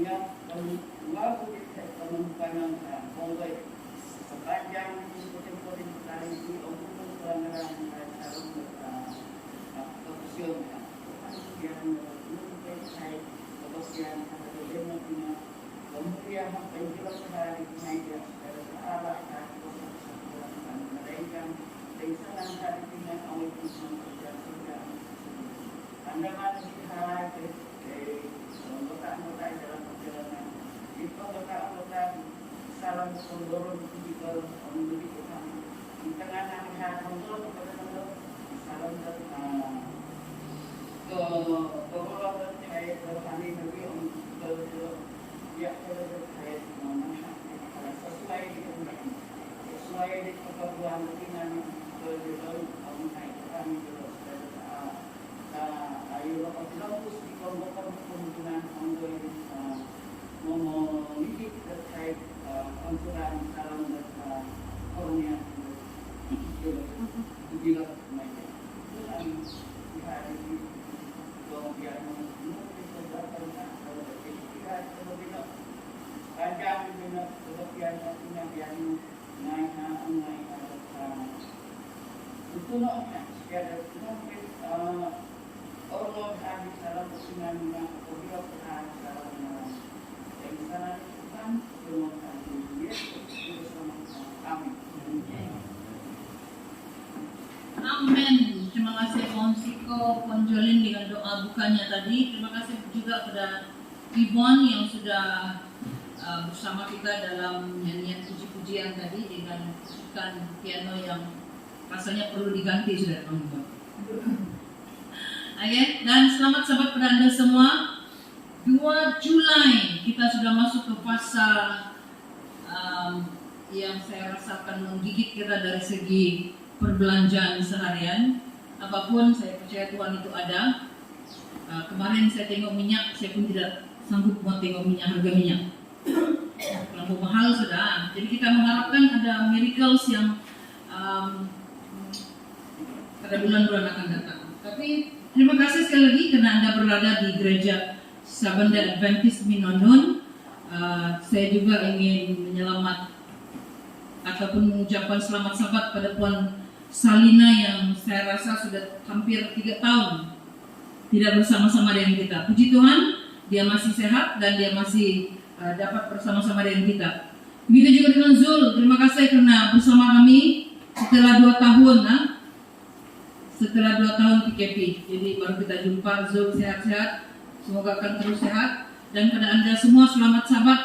niya mabukit sa panumpanang konggoy. Sepanjang diskusi-diskusi kali ini untuk pelanggaran sarung kepusian kemudian mungkin saya kepusian atau dengan kemudian penjualan sehari meja dari arah mereka desa dan hari dengan awal pusat kerja sudah pandangan lihat anggota-anggota dalam perjalanan itu anggota-anggota salam mendorong di dalam memberi utama di tengah lihat mendorong kepada salam ke beberapa terkait rohani nabi untuk ya terkait sesuai dengan sesuai dengan keperluan dengan berjalan mengenai kami ayo fokus di kelompok pembentukan ongoing memiliki terkait konsuran salam dan kornia juga mereka di hari ini kemudian panjang dengan kemudian punya biar naik itu noknya sekian mungkin Allah hadis dalam kesunannya apabila Tuhan dalam yang sana Tuhan bermohon dia bersama kami. Amin. Terima kasih Monsiko Ponjolin dengan doa bukanya tadi. Terima kasih juga kepada Yvonne yang sudah bersama kita dalam nyanyian puji-pujian tadi dengan musikan piano yang rasanya perlu diganti sudah teman-teman. Oke, dan selamat sahabat pada Anda semua. 2 Julai kita sudah masuk ke fase yang saya rasakan menggigit kita dari segi perbelanjaan seharian. Apapun saya percaya Tuhan itu ada. Kemarin saya tengok minyak, saya pun tidak sanggup mau tengok minyak, harga minyak terlalu mahal sudah. Jadi kita mengharapkan ada miracles yang pada bulan-bulan akan datang. Tapi terima kasih sekali lagi karena Anda berada di gereja Seventh Day Adventist Minonun. Saya juga ingin menyelamat ataupun mengucapkan selamat sabat pada Puan Salina yang saya rasa sudah hampir 3 tahun tidak bersama-sama dengan kita. Puji Tuhan, dia masih sehat dan dia masih dapat bersama-sama dengan kita. Begitu juga dengan Zul, terima kasih karena bersama kami setelah 2 tahun. Setelah 2 tahun PKP, jadi baru kita jumpa. Zul sehat-sehat, semoga akan terus sehat. Dan kepada Anda semua selamat sahabat.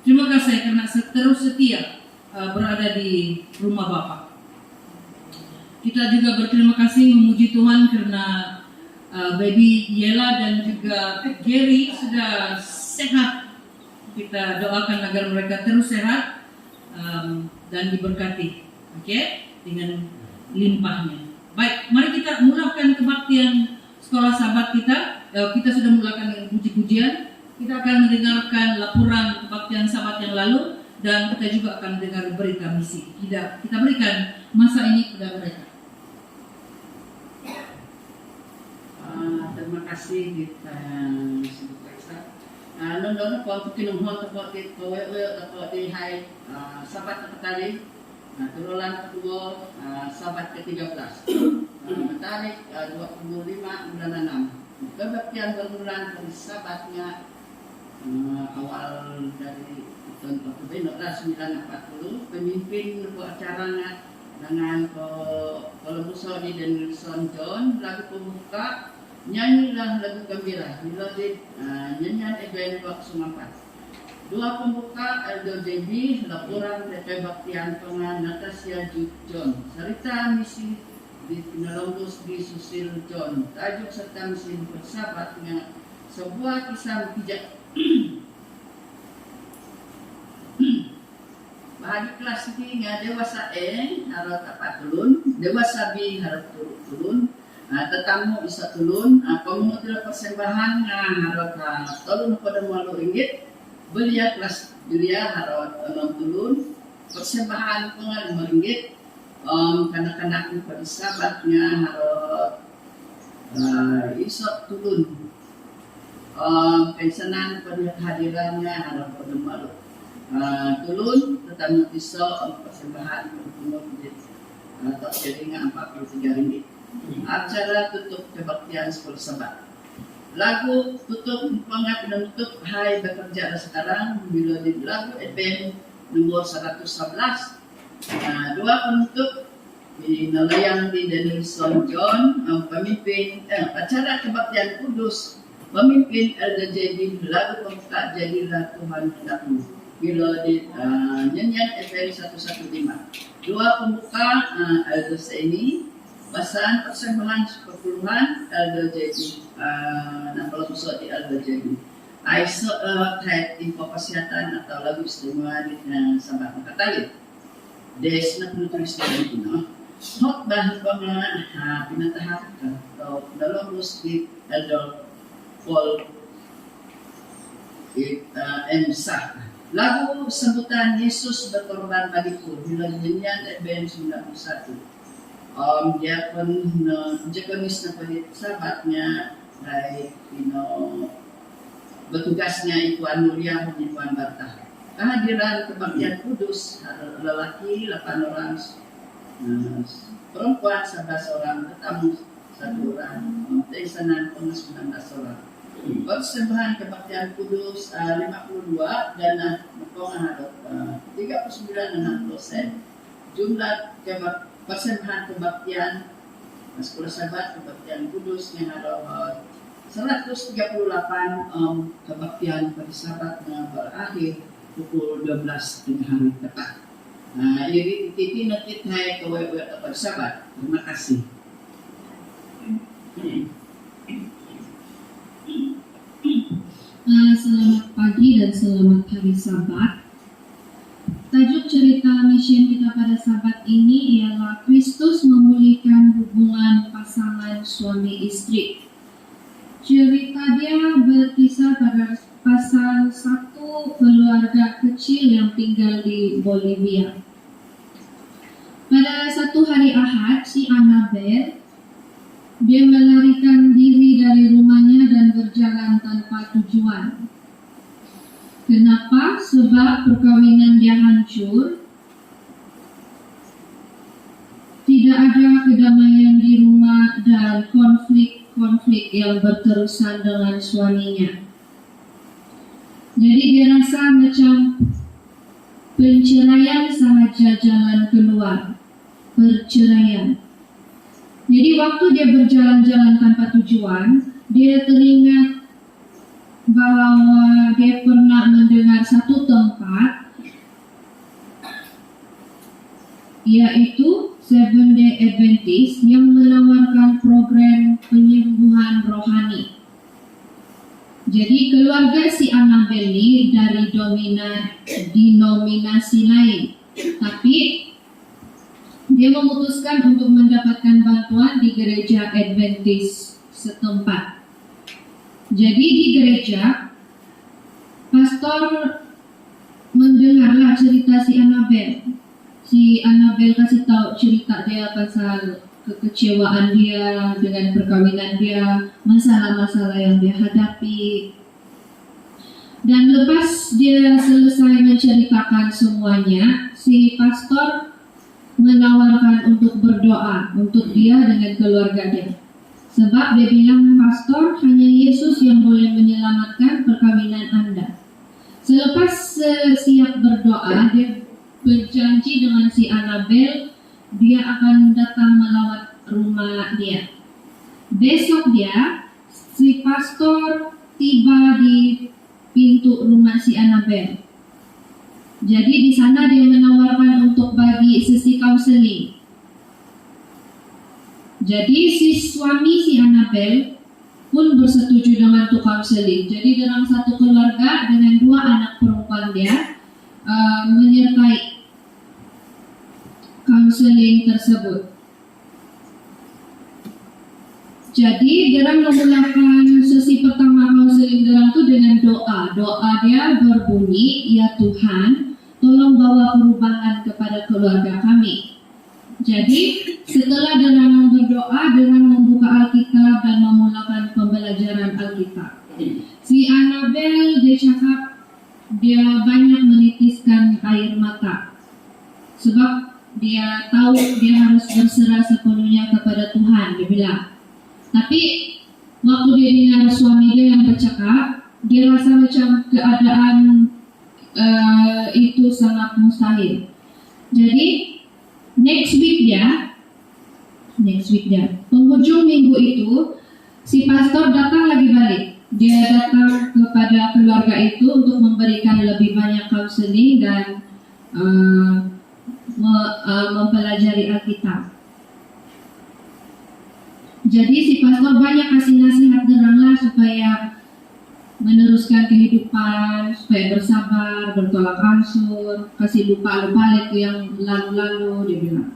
Terima kasih karena terus setia berada di rumah Bapak. Kita juga berterima kasih memuji Tuhan karena Baby Yela dan juga Gary sudah sehat. Kita doakan agar mereka terus sehat dan diberkati, dengan limpahnya. Baik, mari kita mulakan kebaktian sekolah sahabat kita. Kita sudah mulakan dengan puji-pujian. Kita akan mendengarkan laporan kebaktian sahabat yang lalu dan kita juga akan mendengar berita misi. Kita berikan masa ini kepada mereka. Terima kasih kita nonton po kinuhon po di hai sahabat kali turulan kedua sahabat ke-13 tarik 25 bulan 6 kebaktian berbulan dari sahabatnya awal dari tahun 1940 pemimpin acaranya dengan Kolombuso di Denilson John lagu pembuka nyanyilah lagu gembira melodi nyanyian event waktu sumampat. 2 pembuka Aldo JB laporan kebaktian pengan Natasha John cerita misi di Pinalombus di Susil John tajuk serta misi bersahabatnya sebuah kisah bijak. Bahagi kelas ini dewasa harap dapat turun, dewasa B harap turun, tetamu bisa turun, pemungutan persembahan harap turun pada malu ringgit, belia kelas belia harap turun, persembahan pengal 5 ringgit, kanak-kanak pada sahabatnya harap isot turun. pensenan hadirannya harap pada malu. Tulun tetamu pisau persembahan untuk atau jadinya Rp43. Acara tutup kebaktian sekolah sahabat. Lagu tutup pengat menutup Hai Bekerja Sekarang melodi lagu EBM nomor 111. Dua penutup nelayan di Denison John, pemimpin acara kebaktian kudus, pemimpin LDJD lagu pembuka Jadilah Tuhan Hendakmu melodi nyanyian EBM 115. Dua pembuka LDC pasangan persembahan perpuluhan LDJD 60 di LDJD. ISO terkait info kesehatan atau lagu istimewa di sahabat mengatakan des na penulis dari itu khotbah pinatahak atau dalam musik Eldol Paul Emsah lagu sambutan Yesus berkorban bagiku nyanyian EBM 91. Dia pun jekonis na palit sahabatnya baik bertugasnya Ipuan Mulia dan Ipuan Barta. Kehadiran kebaktian kudus lelaki 8 orang, perempuan 11 orang, tetamu 1 orang, pensenan 19 orang. Persembahan kebaktian kudus 52 dan potongan 39,6%. Jumlah persembahan kebaktian sekolah sahabat kebaktian kudus yang ada 138 kebaktian pada sahabat yang berakhir pukul 12 tengah hari tepat. Ini titi nanti hai kewewe pada sahabat. Terima kasih. Selamat pagi dan selamat hari Sabat. Tajuk cerita mission kita pada Sabat ini ialah Kristus memulihkan hubungan pasangan suami istri. Cerita dia berkisah pada pasal satu keluarga kecil yang tinggal di Bolivia. Pada satu hari Ahad, si Annabel dia melarikan diri dari rumahnya dan berjalan tanpa tujuan. Kenapa? Sebab perkawinan dia hancur. Tidak ada kedamaian di rumah dan konflik yang berterusan dengan suaminya. Jadi dia rasa macam penceraian sahaja jalan keluar. Perceraian. Jadi waktu dia berjalan-jalan tanpa tujuan, dia teringat bahwa dia pernah mendengar satu tempat, yaitu Seventh-day Adventist yang menawarkan program penyembuhan rohani. Jadi keluarga si Annabel ini dari denominasi lain, tapi dia memutuskan untuk mendapatkan bantuan di gereja Adventist setempat. Jadi di gereja, pastor mendengarlah cerita si Annabel. Si Annabel kasih tahu cerita dia pasal kekecewaan dia dengan perkawinan dia, masalah-masalah yang dia hadapi. Dan lepas dia selesai menceritakan semuanya, si pastor menawarkan untuk berdoa untuk dia dengan keluarga dia. Sebab dia bilang, pastor, hanya Yesus yang boleh menyelamatkan perkawinan Anda. Selepas siap berdoa, dia berjanji dengan si Annabel, dia akan datang melawat rumah dia. Besok dia, si pastor tiba di pintu rumah si Annabel. Jadi di sana dia menawarkan untuk bagi sesi counseling. Jadi si suami si Annabel pun bersetuju dengan untuk counseling. Jadi dalam satu keluarga dengan 2 anak perempuan dia menyertai counseling tersebut. Jadi dia memulakan sesi pertama counseling dalam itu dengan doa. Doa dia berbunyi, ya Tuhan, tolong bawa perubahan kepada keluarga kami. Jadi setelah dengan berdoa, dengan membuka Alkitab dan memulakan pembelajaran Alkitab, Alkitab. Si Annabel dia cakap dia banyak menitiskan air mata sebab dia tahu dia harus berserah sepenuhnya kepada Tuhan, dia bilang. Tapi waktu dia dengar suami dia yang bercakap, dia rasa macam keadaan itu sangat mustahil. Jadi next week dia penghujung minggu itu si pastor datang lagi balik. Dia datang kepada keluarga itu untuk memberikan lebih banyak counseling dan mempelajari Alkitab. Jadi si pastor banyak kasih nasihat deranglah supaya meneruskan kehidupan, supaya bersabar, bertolak ansur, kasih lupa-lupa itu yang lalu-lalu, dia bilang.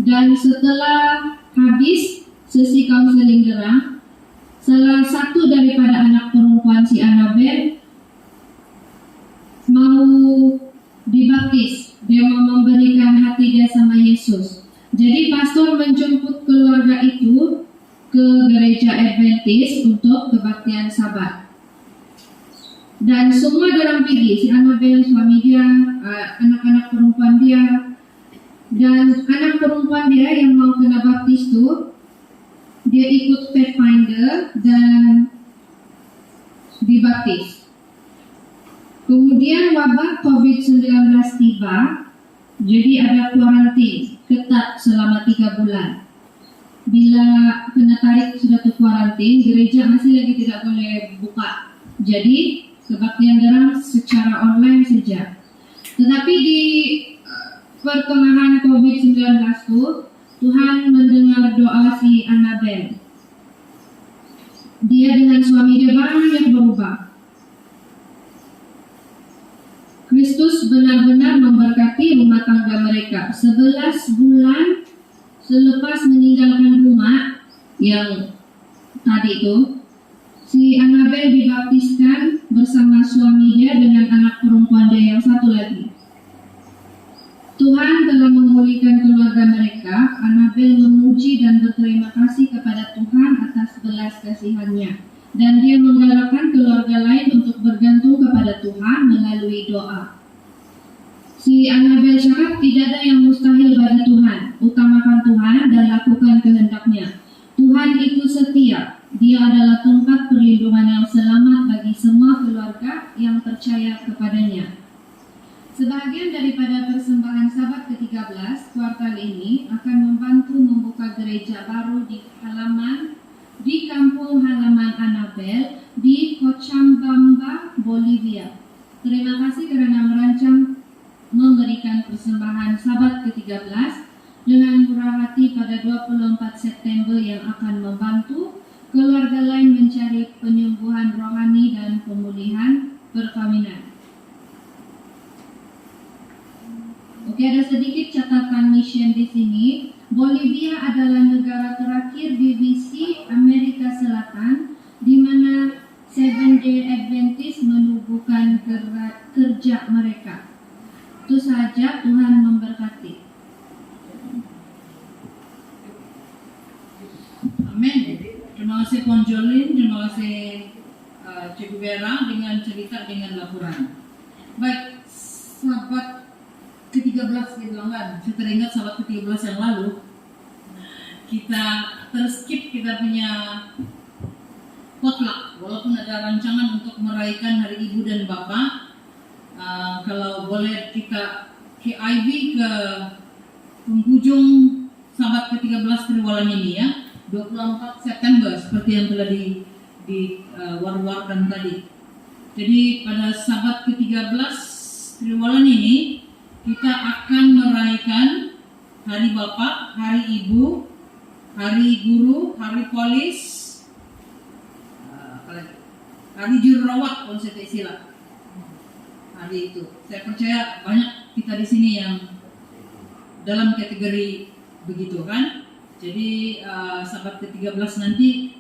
Dan setelah habis sesi counseling derang, salah satu daripada anak perempuan si Annabel mau dibaptis. Dia mau memberikan hati dia sama Yesus. Jadi pastor menjemput keluarga itu ke gereja Adventist untuk kebaktian Sabat. Dan semua orang pergi, si Annabel, suami dia, anak-anak perempuan dia. Dan anak perempuan dia yang mau kena baptis itu, dia ikut Pathfinder dan dibaptis. Kemudian wabah COVID-19 tiba, jadi ada kuarantin ketat selama 3 bulan. Bila kena tarik sudah ke kuarantin, gereja masih lagi tidak boleh buka. Jadi kebaktian derang secara online saja. Tetapi di pertengahan COVID-19 itu, Tuhan mendengar doa si Annabel. Dia dengan suami dia banyak berubah. Kristus benar-benar memberkati rumah tangga mereka. 11 bulan selepas meninggalkan rumah yang tadi itu, si Annabel dibaptiskan bersama suami dia dengan anak perempuan dia yang satu lagi. Tuhan telah memulihkan keluarga mereka. Annabel memuji dan berterima kasih kepada Tuhan atas belas kasihannya. Dan dia menggalakkan keluarga lain untuk bergantung kepada Tuhan melalui doa. Si Annabel cakap tidak ada yang mustahil bagi Tuhan. Utamakan Tuhan dan lakukan kehendak-Nya. Tuhan itu setia. Dia adalah tempat perlindungan yang selamat bagi semua keluarga yang percaya kepadanya. Sebahagian daripada persembahan Sabat ke-13 kuartal ini akan membantu membuka gereja baru di kampung halaman Annabel di Cochabamba, Bolivia. Terima kasih kerana merancang memberikan persembahan Sabat ke-13 dengan murah hati pada 24 September yang akan membantu keluarga lain mencari penyembuhan rohani dan pemulihan perkawinan. Oke, ada sedikit catatan mission di sini. Bolivia adalah negara terakhir divisi Amerika Selatan di mana Seventh-day Adventist menubuhkan kerja mereka. Itu saja, Tuhan memberkati. Amin. Terima kasih Puan Jolin, terima kasih Cikgu Vera dengan cerita dengan laporan. Baik, Sabat ke-13 gitu kan. Saya teringat Sabat ke-13 yang lalu kita terskip kita punya potluck, walaupun ada rancangan untuk merayakan Hari Ibu dan Bapak. Kalau boleh kita KIV ke penghujung Sabat ke-13 Triwulan ini ya, 24 September seperti yang telah war-warkan tadi. Jadi pada Sabat ke-13 Triwulan ini kita akan merayakan Hari Bapak, Hari Ibu, Hari Guru, Hari Polis, Hari Jururawat kalau saya tak silap. Hari itu, saya percaya banyak kita di sini yang dalam kategori begitu kan. Jadi Sabat ke-13 nanti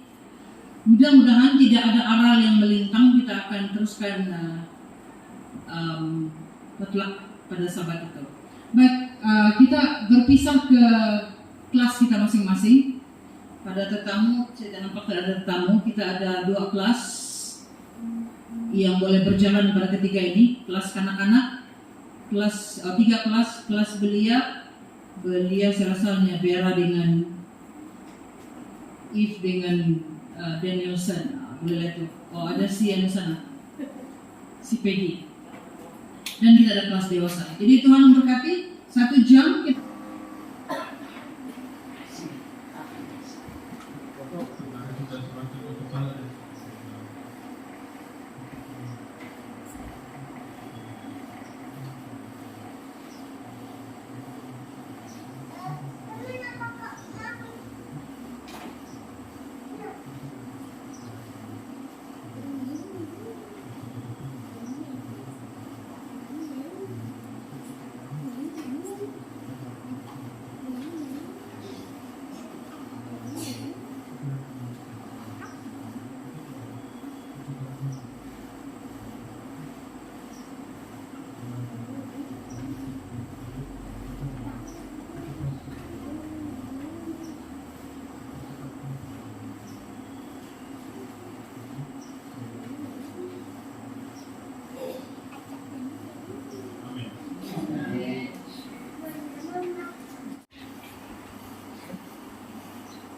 mudah-mudahan tidak ada aral yang melintang. Kita akan teruskan potluck pada Sabat itu. Baik, kita berpisah ke kelas kita masing-masing. pada tetamu, saya nampak ada tetamu, kita ada 2 kelas yang boleh berjalan pada ketiga ini, kelas kanak-kanak, kelas 3 kelas belia saya rasa hanya Vera dengan Eve dengan Danielson, boleh lihat tuh, oh ada si anu sana, si Peggy, dan kita ada kelas dewasa. Jadi Tuhan memberkati 1 jam kita.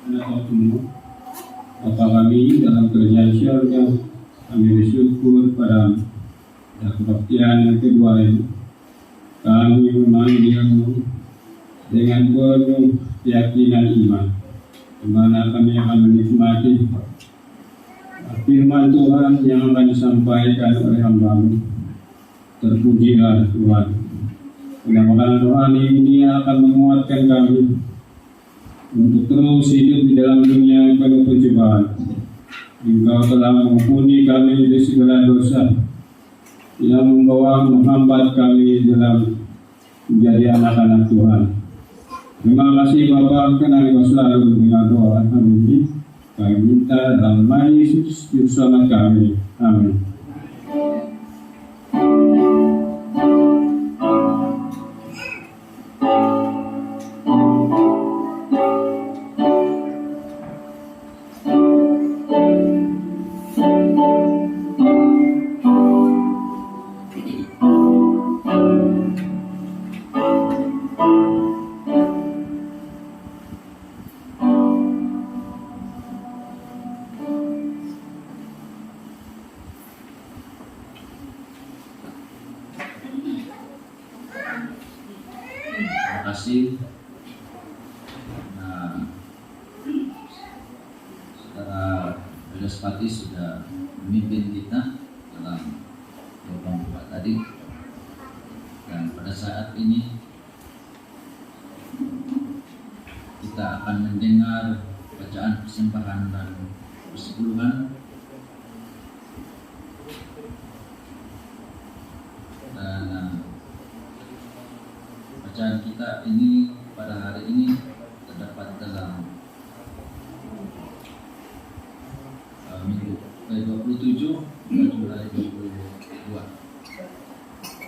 Anak semua, Bapa kami dalam kerajaan syurga, kami bersyukur pada kebaktian yang kedua ini. Kami memanggilmu dengan penuh keyakinan iman, di mana kami akan menikmati firman Tuhan yang akan disampaikan oleh hamba-Mu. Terpujilah Tuhan. Mudah-mudahan rohani ini akan menguatkan kami untuk terus hidup di dalam dunia yang penuh pencobaan. Engkau telah mengampuni kami dari segala dosa yang menghambat kami dalam menjadi anak-anak Tuhan. Terima kasih Bapa, karena Engkau selalu mendengar doa kami. Kami minta dalam nama Yesus Juru Selamat kami. Amin. Terima kasih. Nah, Saudara Belaspati sudah memimpin kita dalam program buka tadi, dan pada saat ini kita akan mendengar bacaan persembahan dan persepuluhan. Dan bacaan kita ini pada hari ini terdapat dalam minggu ke-27 Julai 2022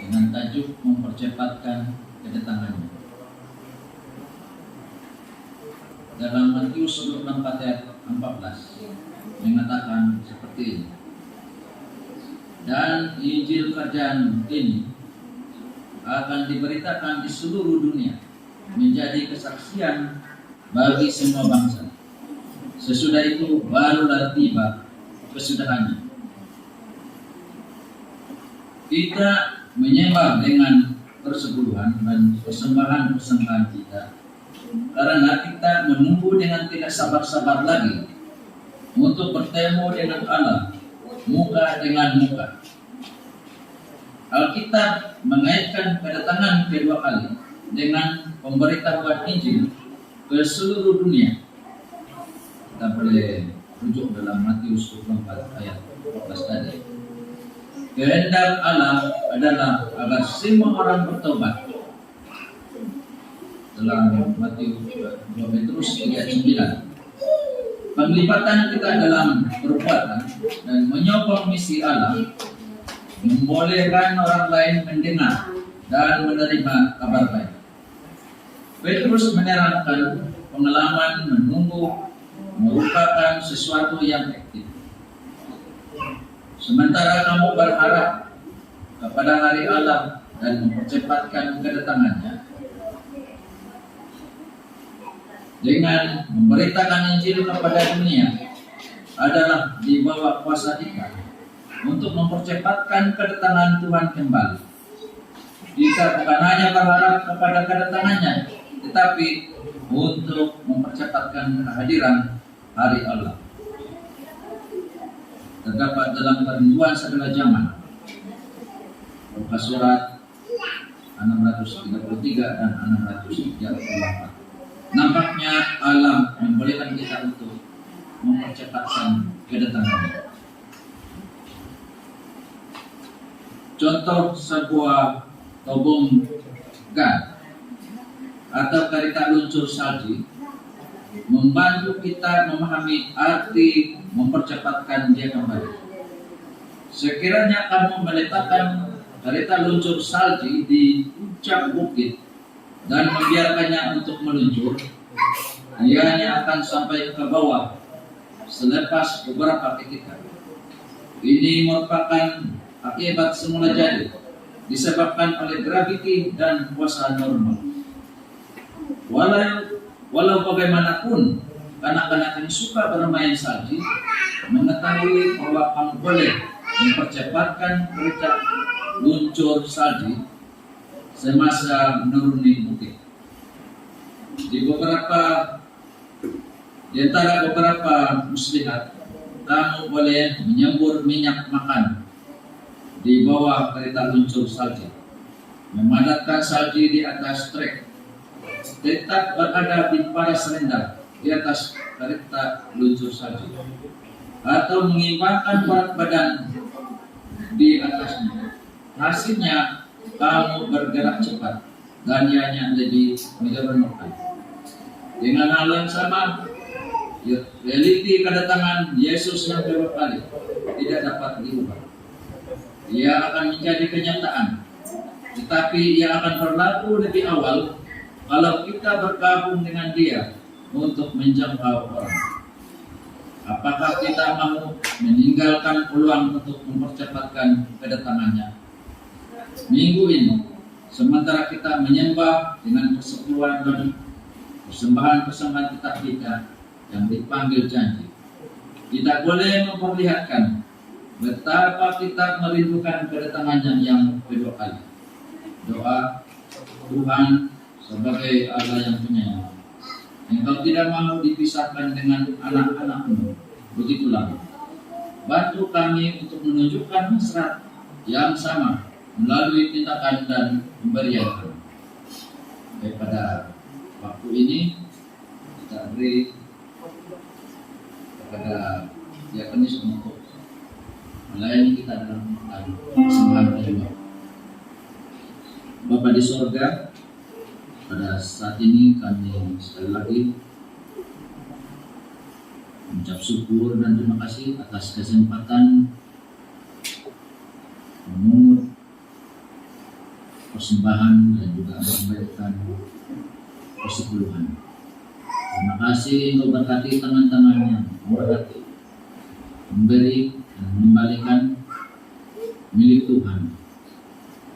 dengan tajuk mempercepatkan kedatangannya. Dalam Matius 24 ayat 14 mengatakan seperti ini. Dan Injil kerajaan ini akan diberitakan di seluruh dunia menjadi kesaksian bagi semua bangsa. Sesudah itu barulah tiba kesudahannya. Kita menyembah dengan persepuluhan dan persembahan-persembahan kita karena kita menunggu dengan tidak sabar-sabar lagi untuk bertemu dengan Allah muka dengan muka. Alkitab mengaitkan kedatangan kedua kali dengan pemberitahuan Injil ke seluruh dunia. Kita boleh rujuk dalam Matius 24 ayat 14 tadi. Kehendak Allah adalah agar semua orang bertobat. Dalam Matius 2 Petrus 3:9. Penglibatan kita dalam perbuatan dan menyokong misi Allah membolehkan orang lain mendengar dan menerima kabar baik. Petrus menerangkan pengalaman menunggu merupakan sesuatu yang aktif. Sementara kamu berharap kepada hari Allah dan mempercepatkan kedatangannya dengan memberitakan Injil kepada dunia adalah di bawah kuasa kita untuk mempercepatkan kedatangan Tuhan kembali. Kita bukan hanya berharap kepada kedatangannya, tetapi untuk mempercepatkan kehadiran hari Allah. Terdapat dalam Perinduan Segala Zaman, buka surat 633 dan 634. Nampaknya Allah membolehkan kita untuk mempercepatkan kedatangannya. Contoh sebuah tobong gas atau kereta luncur salju membantu kita memahami arti mempercepatkan dia kembali. Sekiranya kamu meletakkan kereta luncur salju di puncak bukit dan membiarkannya untuk meluncur, ianya akan sampai ke bawah selepas beberapa ketika. Ini merupakan akibat semula jadi, disebabkan oleh graviti dan kuasa normal. Walau bagaimanapun, anak-anak yang suka bermain salju mengetahui bahwa kamu boleh mempercepatkan kereta luncur salju semasa menuruni bukit. Di antara beberapa muslihat, kamu boleh menyembur minyak makan di bawah kereta luncur salju, memadatkan salju di atas trek, tetap berada di paras rendah di atas kereta luncur salju, atau mengimbangkan berat badan di atasnya. Hasilnya kamu bergerak cepat dan ianya lebih menyeronokkan. Dengan hal yang sama, realiti kedatangan Yesus yang kedua kali tidak dapat diubah. Ia akan menjadi kenyataan, tetapi ia akan berlaku lebih awal kalau kita bergabung dengan Dia untuk menjangkau orang. Apakah kita mau meninggalkan peluang untuk mempercepatkan kedatangannya? Minggu ini, sementara kita menyembah dengan persepuluhan dan persembahan-persembahan kita yang dipanggil janji, kita boleh memperlihatkan betapa kita merindukan kedatangannya yang kedua kali. Doa, Tuhan sebagai Allah yang penyayang, Engkau tidak mau dipisahkan dengan anak-anak-Mu begitu lama. Bantu kami untuk menunjukkan hasrat yang sama melalui tindakan dan pemberian kami. Pada waktu ini kita beri kepada diakonis untuk melayani kita dalam persembahan kedua. Bapa di sorga, pada saat ini kami sekali lagi mengucap syukur dan terima kasih atas kesempatan memungut persembahan dan juga memberikan persepuluhan. Terima kasih untuk berkati tangan-tangannya, memberkati, memberi dan mengembalikan milik Tuhan.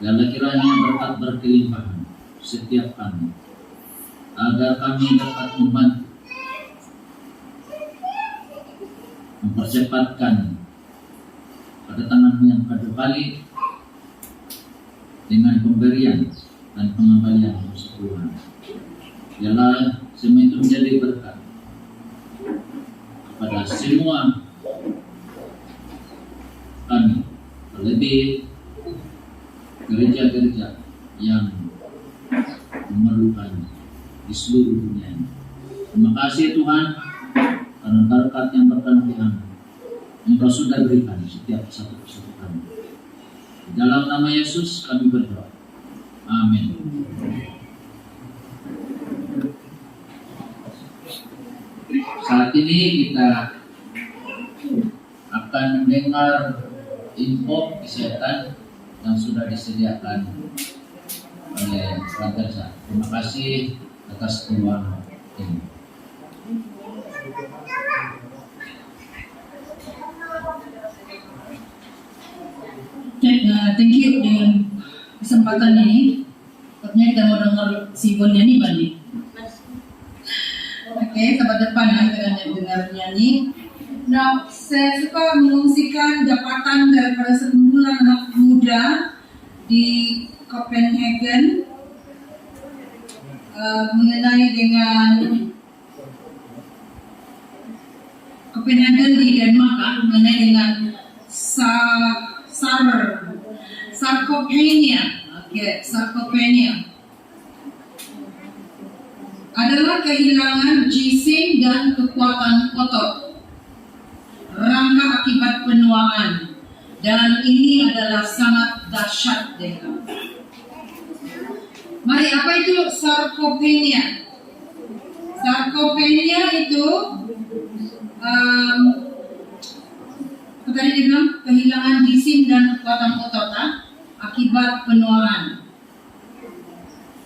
Dan kiranya berkat berkelimpahan setiap kami, agar kami dapat membantu mempercepatkan kedatangan yang kedua kali dengan pemberian dan pengembalian persepuluhan. Biarlah semua itu menjadi berkat kepada semua kami, terlebih gereja-gereja yang memerlukan di seluruh dunia ini. Terima kasih Tuhan karena berkat yang berkelebihan Engkau sudah berikan setiap satu persatu kami. Di dalam nama Yesus kami berdoa. Amin. Saat ini kita akan mendengar info kesehatan yang sudah disediakan oleh Rantersa. Terima kasih atas peluang ini. Thank you dengan kesempatan ini. Sepertinya kita mau dengar si Bon nyanyi Bani. Oke, sahabat depan ya, kita dengar nyanyi. Nah, saya suka mengungsikan dapatan daripada sekumpulan anak muda di Copenhagen mengenai dengan Copenhagen di Denmark, mengenai dengan sarcopenia. Oke, sarcopenia adalah kehilangan jisim dan kekuatan otot, rangka akibat penuaan, dan ini adalah sangat dahsyat. Mari, apa itu sarcopenia? Sarcopenia itu tadi dia bilang kehilangan jisim dan kekuatan otot akibat penuaan.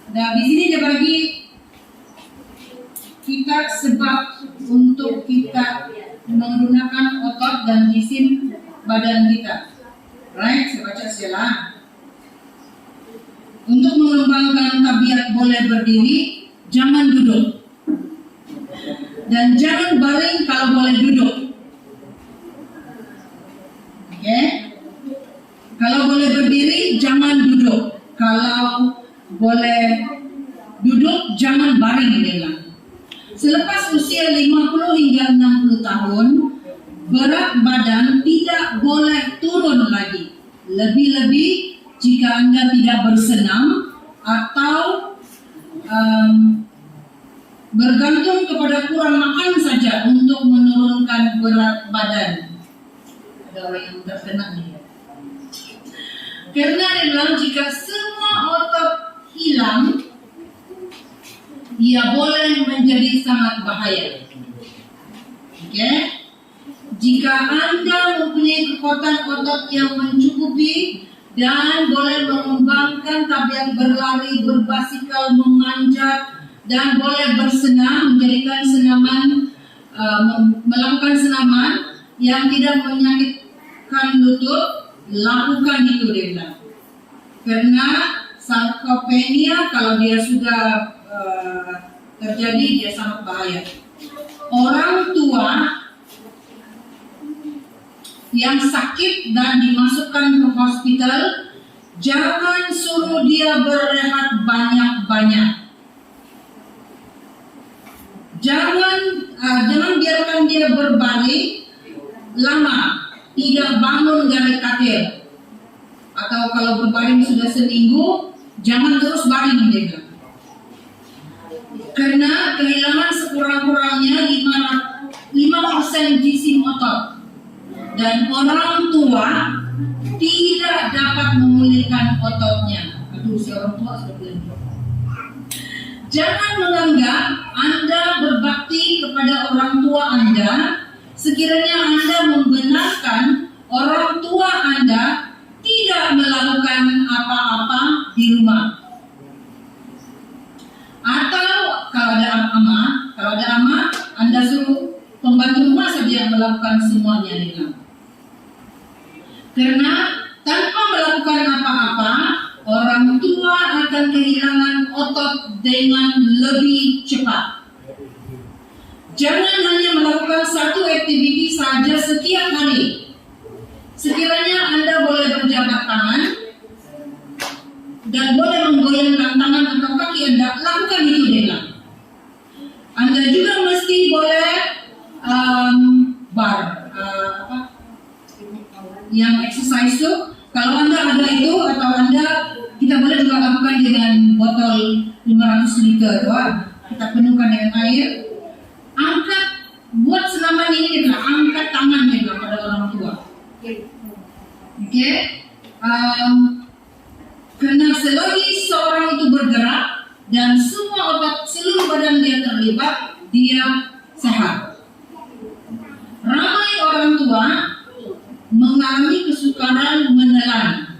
Dan di sini dia bagi kita sebab untuk kita menggunakan otot dan jisim badan kita. Right? Saya baca sejalan. Untuk mengembangkan tabiat boleh berdiri, jangan duduk. Dan jangan baring kalau boleh duduk. Oke? Kalau boleh berdiri, jangan duduk. Kalau boleh duduk, jangan baring. Selepas usia 50 hingga 60 tahun, berat badan tidak boleh turun lagi. Lebih-lebih jika Anda tidak bersenam atau bergantung kepada kurang makan saja untuk menurunkan berat badan. Ada orang yang terkena nih. Karena dia bilang jika semua otot hilang, ia boleh menjadi sangat bahaya. Oke? Jika Anda mempunyai kekuatan otot yang mencukupi dan boleh mengembangkan tabiat berlari, berbasikal, memanjat, dan boleh bersenam, menjadikan senaman, melakukan senaman yang tidak menyakitkan lutut, lakukan itu dia bilang. Karena sarcopenia kalau dia sudah terjadi, dia sangat bahaya. Orang tua yang sakit dan dimasukkan ke hospital, jangan suruh dia berehat banyak-banyak. Jangan biarkan dia berbaring lama, tidak bangun dari katil. Atau kalau berbaring sudah seminggu, jangan terus baring dia. Karena kehilangan sekurang-kurangnya 5% jisim otot. Dan orang tua tidak dapat memulihkan ototnya. Aduh, si orang tua sudah bilang. Jangan menganggap Anda berbakti kepada orang tua Anda sekiranya Anda membenarkan orang tua Anda tidak melakukan apa-apa di rumah. Atau kalau ada ama, Anda suruh pembantu rumah saja yang melakukan semuanya dengan. Karena tanpa melakukan apa-apa, orang tua akan kehilangan otot dengan lebih cepat. Jangan hanya melakukan satu aktiviti saja setiap hari. Sekiranya Anda boleh berjabat tangan dan boleh menggoyangkan tangan atau kaki Anda, lakukan itu dengan. Anda juga mesti boleh yang exercise itu. Kalau Anda ada itu atau kita boleh juga lakukan dengan botol 500 liter, kita penuhkan dengan air. Angkat, buat senaman ini adalah angkat tangan pada orang tua. Oke? Karena selagi seorang itu bergerak dan semua otot seluruh badan dia terlibat, dia sehat. Ramai orang tua mengalami kesukaran menelan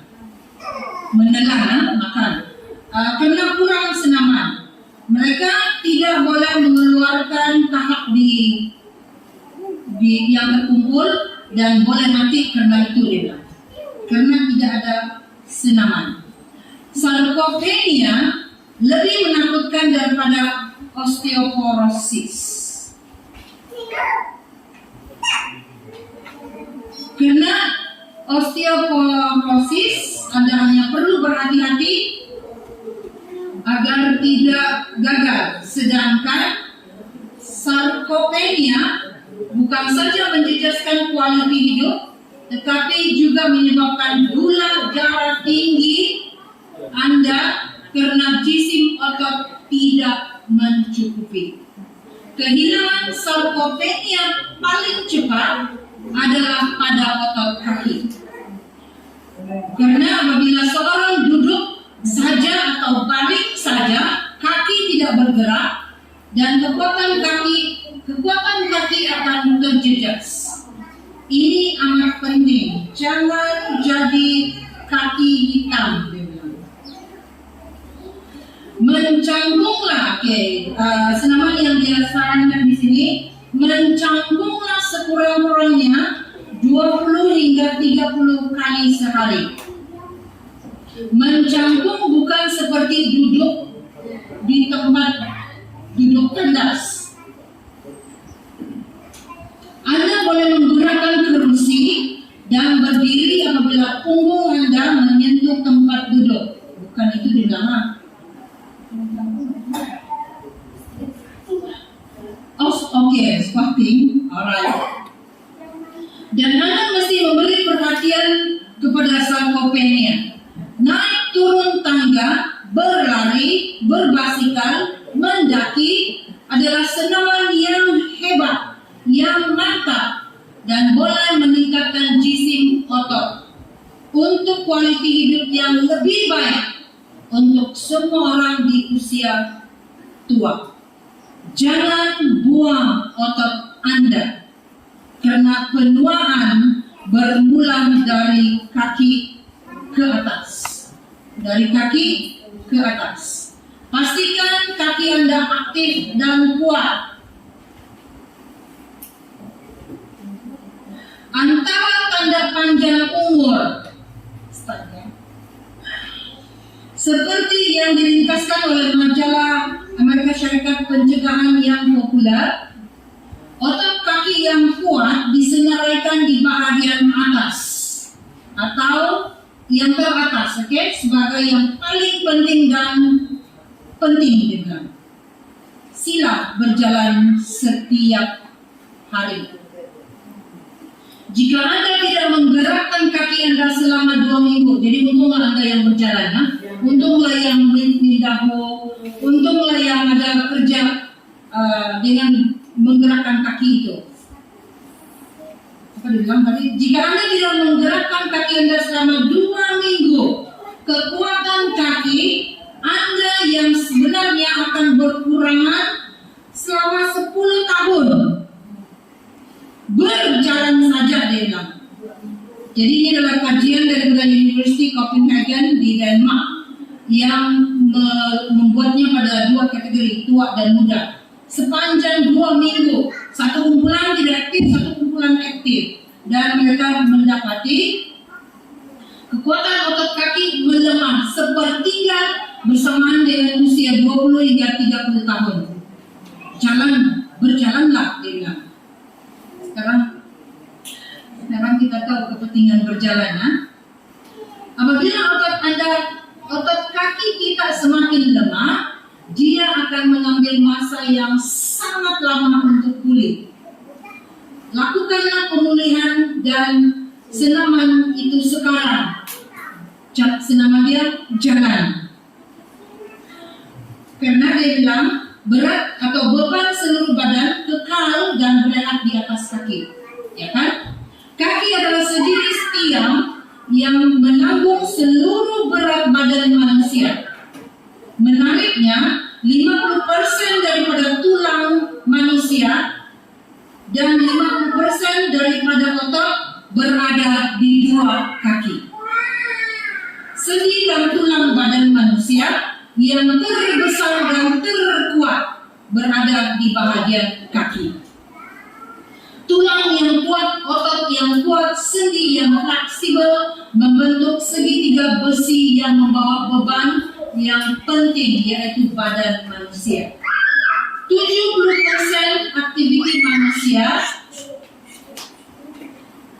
makan karena kurang senaman. Mereka tidak boleh mengeluarkan tahap di yang terkumpul dan boleh mati karena itu dia. karena tidak ada senaman. Sarkopenia lebih menakutkan daripada osteoporosis. Karena osteoporosis Anda hanya perlu berhati-hati agar tidak gagal, sedangkan sarkopenia bukan saja menjejaskan kualitas hidup, tetapi juga menyebabkan gula darah tinggi Anda karena jisim otot tidak mencukupi. Kehilangan sarkopenia paling cepat adalah pada otot kaki. Karena apabila seorang duduk saja atau balik saja, kaki tidak bergerak dan kekuatan kaki akan terjejas. Ini amat penting. Jangan jadi kaki hitam. Mencangkunglah, senaman yang dia sarankan di sini, mencangkunglah sekurang-kurangnya 20 hingga 30 kali sehari. Mencangkung bukan seperti duduk di tempat duduk tandas. Anda boleh menggunakan kerusi dan berdiri apabila punggung Anda menyentuh tempat duduk. Bukan itu dibilang. Squatting, alright. Dan Anda mesti memberi perhatian kepada sarkopenia. Naik turun tangga, berlari, berbasikal, mendaki adalah senaman yang hebat, yang mantap, dan boleh meningkatkan jisim otot untuk kualitas hidup yang lebih baik untuk semua orang di usia tua. Jangan buang otot Anda, karena penuaan bermula dari kaki ke atas. Dari kaki ke atas. Pastikan kaki Anda aktif dan kuat. Antara tanda panjang umur, seperti yang diringkaskan oleh majalah Amerika Syarikat Pencegahan yang populer, otot kaki yang kuat disenaraikan di bahagian atas atau yang teratas, sebagai yang paling penting dan penting dibilang. Sila berjalan setiap hari. Jika Anda tidak menggerakkan kaki Anda selama 2 minggu, jadi untunglah Anda yang berjalan, untunglah yang mendahu, untunglah yang ada kerja dengan menggerakkan kaki itu. Apa dibilang tadi? Jika Anda tidak menggerakkan kaki Anda selama 2 minggu, kekuatan kaki Anda yang sebenarnya akan berkurangan selama 10 tahun. Berjalan saja, dia bilang. Jadi ini adalah kajian dari University Copenhagen di Denmark yang membuatnya pada 2 kategori, tua dan muda. Sepanjang 2 minggu, satu kumpulan tidak aktif, satu kumpulan aktif, dan mereka mendapati kekuatan otot kaki melemah sepertiga bersamaan dengan usia 20 hingga 30 tahun. Berjalanlah, dia bilang. Sekarang kita tahu kepentingan berjalan. Apabila otot kaki kita semakin lemah, dia akan mengambil masa yang sangat lama untuk pulih. Lakukanlah pemulihan dan senaman itu sekarang. Senaman dia jalan. Karena dia bilang berat atau beban seluruh badan kekal dan berehat di atas kaki, ya kan? Kaki adalah sejenis tiang yang menanggung seluruh berat badan manusia. Menariknya, 50% daripada tulang manusia dan 50% daripada otot berada di 2 kaki. Sendi dan tulang badan manusia yang terbesar dan terkuat berada di bahagian kaki. Tulang yang kuat membuat otot yang kuat, sendi yang fleksibel, membentuk segitiga besi yang membawa beban yang penting, yaitu badan manusia. 70% aktiviti manusia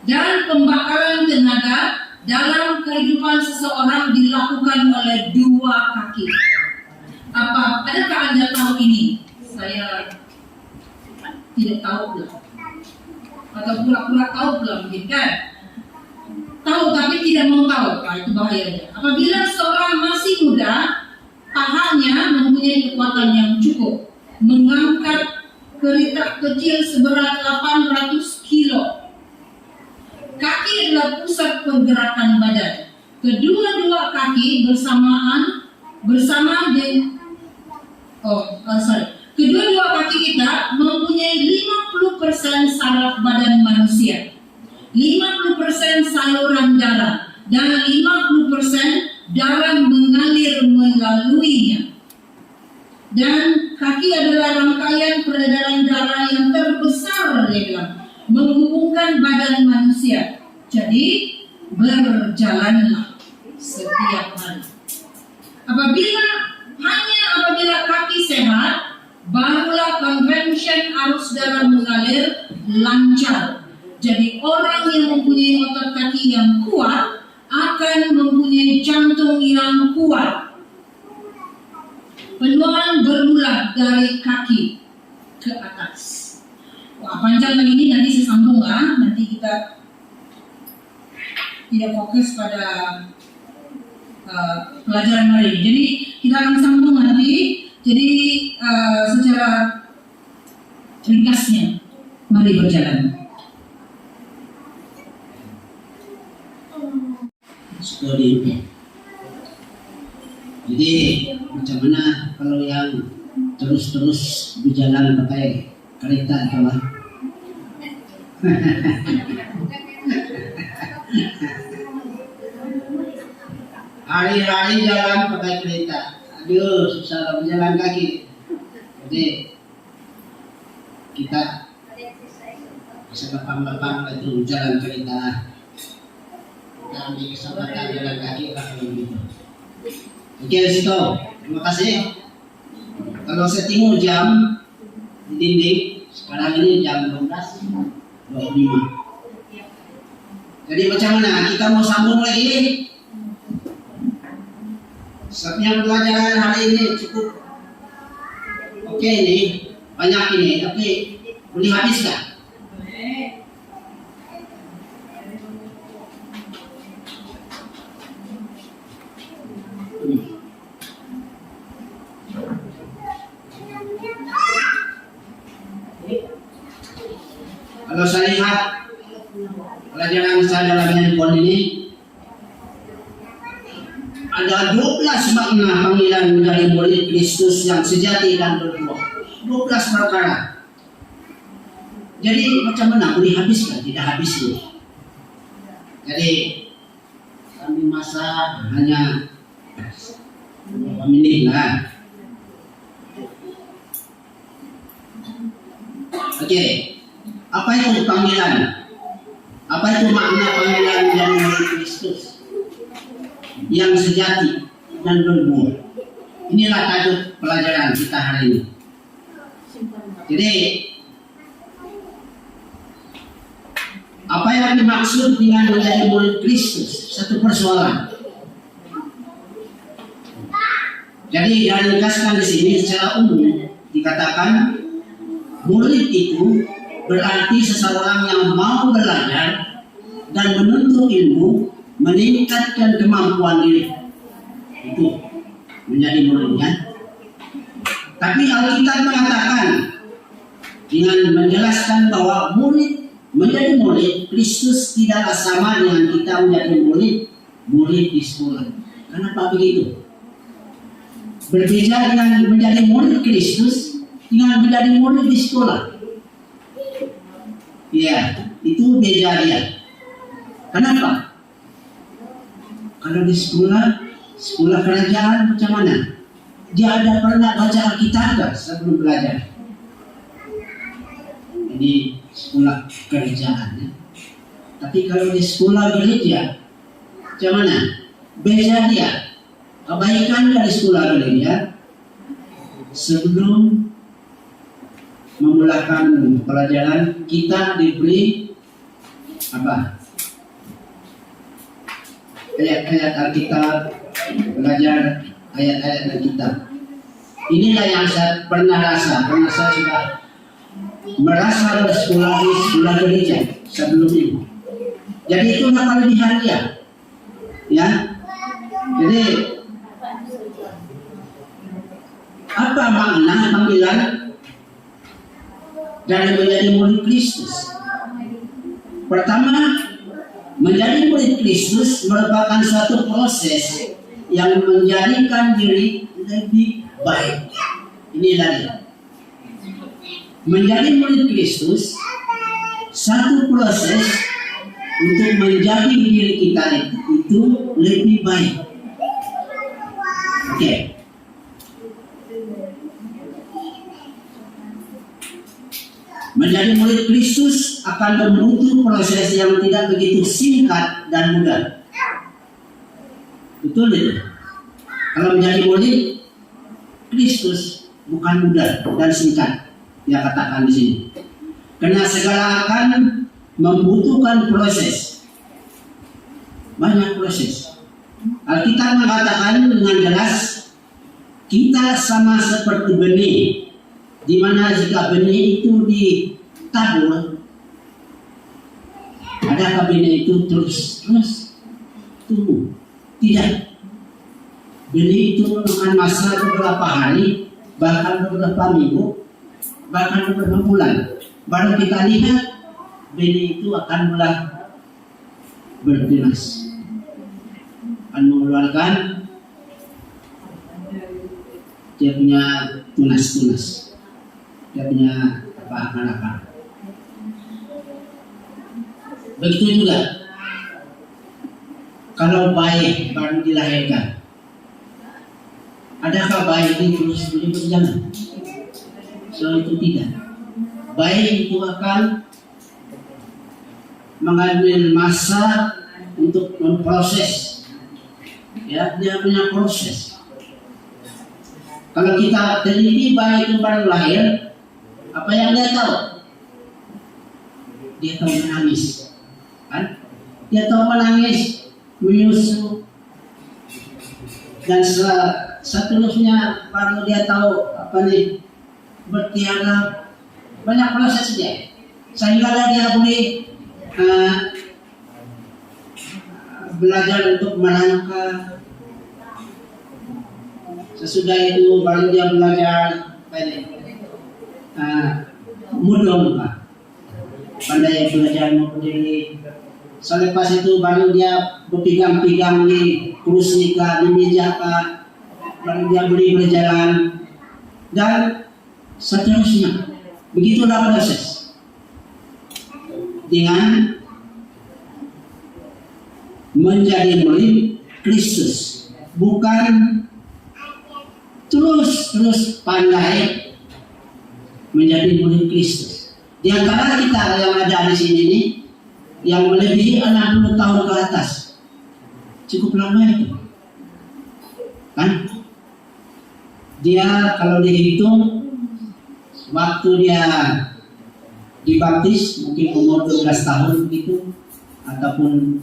dan pembakaran tenaga dalam kehidupan seseorang dilakukan oleh dua kaki. Adakah Anda tahu ini? Saya tidak tahu pula. Atau pura-pura tahu pula mungkin kan? Tahu tapi tidak mau tahu, itu bahayanya. Apabila seorang masih muda, pahanya mempunyai kekuatan yang cukup mengangkat kereta kecil seberat 800 kilo. Kaki adalah pusat pergerakan badan. Kedua-dua kaki kedua-dua kaki kita mempunyai 50% saraf badan manusia, 50% saluran darah, dan 50% darah mengalir melaluinya. Dan kaki adalah rangkaian peredaran darah yang terbesar, dia bilang, menghubungkan badan manusia. Jadi berjalanlah setiap hari. Apabila kaki sehat, barulah convention arus darah mengalir lancar. Jadi orang yang mempunyai otot kaki yang kuat akan mempunyai jantung yang kuat. Peluang bermula dari kaki ke atas. Wah, panjang lagi ini, nanti saya sambung lah. Nanti kita tidak fokus pada pelajaran hari ini. Jadi kita akan sambung nanti. Jadi secara ringkasnya, mari berjalan. Sekali. Jadi macam mana kalau yang terus-terus berjalan pakai kereta itu lah. Hari-hari jalan pakai kereta. Aduh, susah berjalan kaki. Jadi kita bisa lapang-lapang itu jalan kereta. Kita ambil kesempatan jalan kaki lah kalau begitu. Oke, situ. Terima kasih. Kalau saya tengok jam di dinding, sekarang ini jam 12.25. Jadi macam mana? Kita mau sambung lagi? Sebabnya pelajaran hari ini cukup oke nih, banyak ini, tapi boleh habis tak? Kalau saya lihat pelajaran saya dalam handphone ini, ada 12 makna panggilan menjadi murid Kristus yang sejati dan berbuah. 12 perkara. Jadi macam mana boleh habis kan? Tidak habis ini. Jadi kami masa hanya beberapa menit lah. Oke, apa itu panggilan? Apa itu makna panggilan menjadi murid Kristus yang sejati dan berbuah? Inilah tajuk pelajaran kita hari ini. Jadi apa yang dimaksud dengan menjadi murid Kristus? Satu persoalan. Jadi diringkaskan di sini secara umum dikatakan murid itu berarti seseorang yang mau belajar dan menuntut ilmu, meningkatkan kemampuan diri. Itu menjadi muridnya. Tapi Alkitab mengatakan dengan menjelaskan bahwa menjadi murid Kristus tidaklah sama dengan kita menjadi murid di sekolah. Kenapa begitu? Berbeda dengan menjadi murid Kristus dengan menjadi murid di sekolah. Ya, itu beda dia. Kenapa? Kalau di sekolah kerajaan macam mana? Dia ada pernah baca Alkitab sebelum belajar. Jadi sekolah kerjaan ya. Tapi kalau di sekolah gereja, gimana? Beda dia. Kebaikan dari sekolah gereja sebelum memulakan pelajaran kita diberi apa? Ayat-ayat Alkitab, belajar ayat-ayat Alkitab. Inilah yang saya pernah rasa, karena saya sudah merasa bersekolah di sekolah gereja sebelum ini. Jadi itu kelebihan dia, ya. Jadi apa makna panggilan dari menjadi murid Kristus? Pertama, menjadi murid Kristus merupakan suatu proses yang menjadikan diri lebih baik. Inilah dia. Menjadi murid Kristus satu proses untuk menjadi diri kita itu lebih baik. Oke. Menjadi murid Kristus akan membutuhkan proses yang tidak begitu singkat dan mudah. Betul itu. Kalau menjadi murid Kristus bukan mudah dan singkat, dia katakan di sini. Karena segala akan membutuhkan proses, banyak proses. Alkitab mengatakan dengan jelas, kita sama seperti benih, di mana jika benih itu ditabur, adakah benih itu terus tumbuh? Tidak. Benih itu memakan masa beberapa hari, bahkan beberapa minggu, bahkan beberapa bulan. Baru kita lihat benih itu akan mulai bertunas, akan mengeluarkan dia punya tunas-tunas, dia punya akar-akar. Begitu juga kalau bayi baru dilahirkan, adakah bayi ini terus berjalan? So itu tidak. Bayi itu akan mengambil masa untuk memproses, ya, dia punya proses. Kalau kita teliti bayi itu baru lahir, apa yang dia tahu? Dia tahu menangis, kan? Dia tahu menangis, menyusu, dan seterusnya baru dia tahu apa nih, bertiarap. Banyak prosesnya, sehingga dia boleh belajar untuk melangkah. Sesudah itu baru dia belajar mudong, pandai belajar mau berdiri. Selepas itu baru dia berpegang-pegang di kursi kah, di meja kah, baru dia boleh berjalan dan seterusnya. Begitulah proses. Dengan menjadi murid Kristus, bukan terus pandai menjadi murid Kristus. Di antara kita yang ada di sini ini, yang melebihi 60 tahun ke atas, cukup lama itu, kan? Dia kalau dihitung waktu dia dibaptis mungkin umur 12 tahun begitu ataupun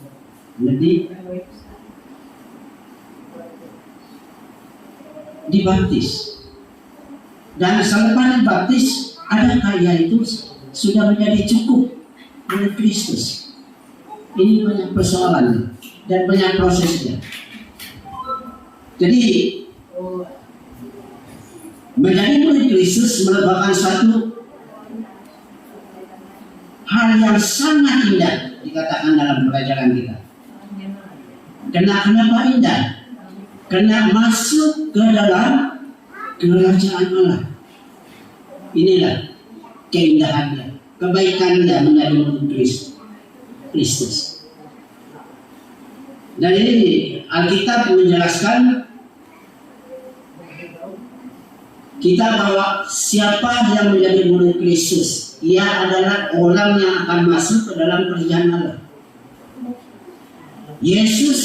lebih, dibaptis. Dan selepas dibaptis, adakah ia itu sudah menjadi cukup oleh Kristus? Ini banyak persoalan dan banyak prosesnya. Jadi menjadi murid Kristus merupakan suatu hal yang sangat indah, dikatakan dalam pelajaran kita. Kenapa indah? Karena masuk ke dalam kerajaan Allah. Inilah keindahannya, kebaikannya menjadi murid Kristus. Dan ini Alkitab menjelaskan kita bahwa siapa yang menjadi murid Kristus ia adalah orang yang akan masuk ke dalam kerajaan Allah. Yesus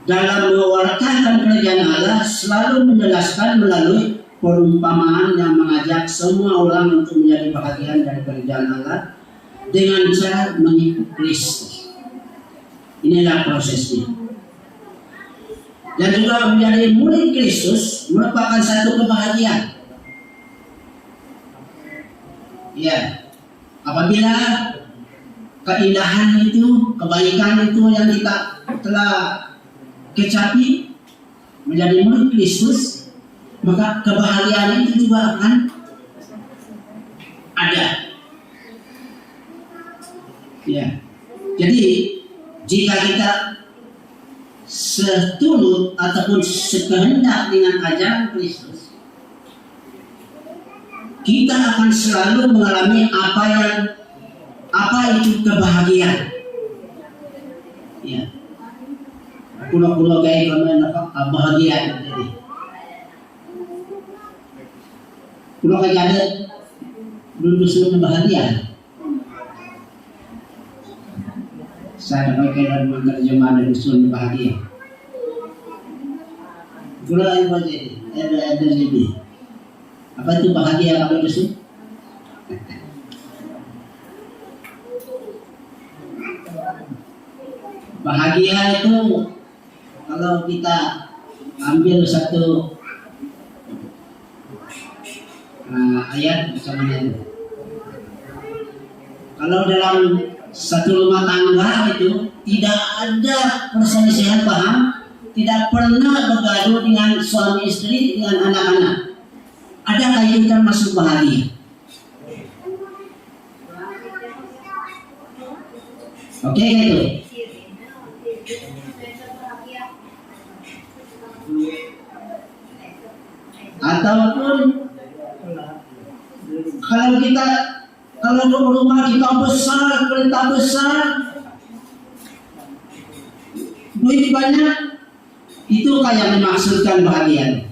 dalam mewartakan kerajaan Allah selalu menjelaskan melalui perumpamaan yang mengajak semua orang untuk menjadi bahagian dari kerajaan Allah dengan cara mengikuti Kristus. Inilah prosesnya. Dan juga menjadi murid Kristus merupakan satu kebahagiaan. Ya, apabila keindahan itu, kebaikan itu yang kita telah kecapi menjadi murid Kristus, maka kebahagiaan itu juga akan ada. Ya, jadi jika kita seturut ataupun sekehendak dengan ajaran Kristus, kita akan selalu mengalami apa itu kebahagiaan. Ya, pulau-pulau kayak gimana bahagia jadi. Pulau kayak ada dulu semua bahagia. Saya pakai dalam terjemahan dari Sun bahagia. Pulau yang ada jadi. Apa itu bahagia kalau itu? Bahagia itu kalau kita ambil satu ayat macam mana itu? Kalau dalam satu rumah tangga itu tidak ada perselisihan paham, tidak pernah bergaduh dengan suami istri dengan anak-anak. Ada kayak termasuk bahagia. Oke, gitu. Ataupun kalau rumah kita besar, kereta besar, duit banyak, itu kayak dimaksudkan bahagia.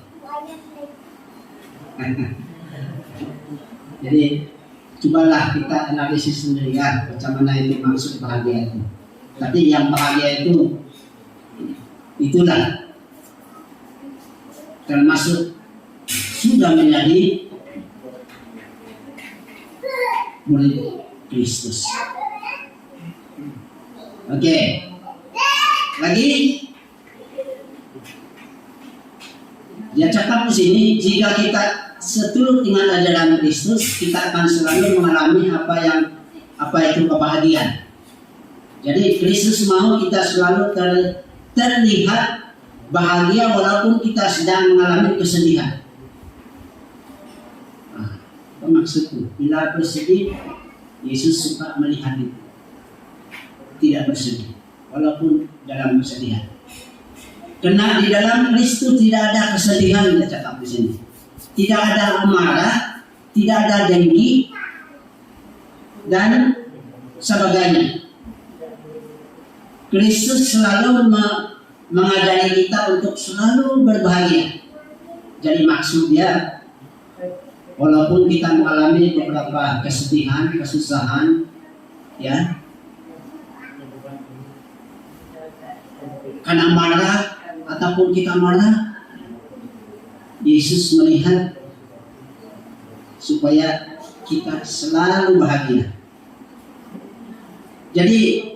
Jadi cobalah kita analisis sendiri ya, macam mana itu maksud bahagia itu. Tapi yang bahagia itu itulah termasuk sudah menjadi murid Kristus. Oke. Lagi dia cakap di sini, jika kita seturut dengan ajaran Kristus, kita akan selalu mengalami apa itu kebahagiaan. Jadi Kristus mau kita selalu terlihat bahagia walaupun kita sedang mengalami kesedihan. Apa maksudnya? Bila bersedih, Yesus suka melihat itu. Tidak bersedih, walaupun dalam kesedihan. Karena di dalam Kristus tidak ada kesedihan, kita cakap di sini. Tidak ada amarah, tidak ada dengki, dan sebagainya. Kristus selalu mengajari kita untuk selalu berbahagia. Jadi maksud dia, walaupun kita mengalami beberapa kesedihan, kesusahan, ya, karena marah ataupun kita marah, Yesus melihat supaya kita selalu bahagia. Jadi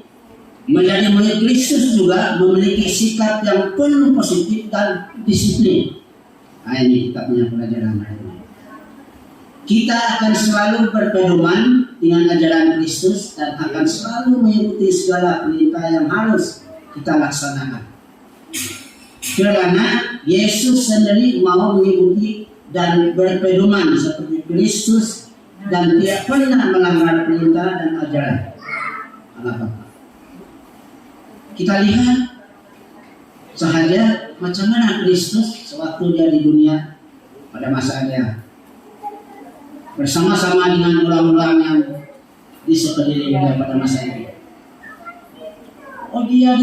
menjadi murid Kristus juga memiliki sikap yang penuh positif dan disiplin. Nah, ini kita punya pelajaran hari ini. Kita akan selalu berpedoman dengan ajaran Kristus dan akan selalu mengikuti segala perintah yang harus kita laksanakan. Karena Yesus sendiri mau mengikuti dan berpedoman seperti Kristus dan tidak pernah melanggar perintah dan ajaran Allah Bapa. Kita lihat sahaja macam mana Kristus sewaktu dia di dunia pada masa dia bersama-sama dengan orang-orang yang di sekelilingnya pada masa itu. Oh, dia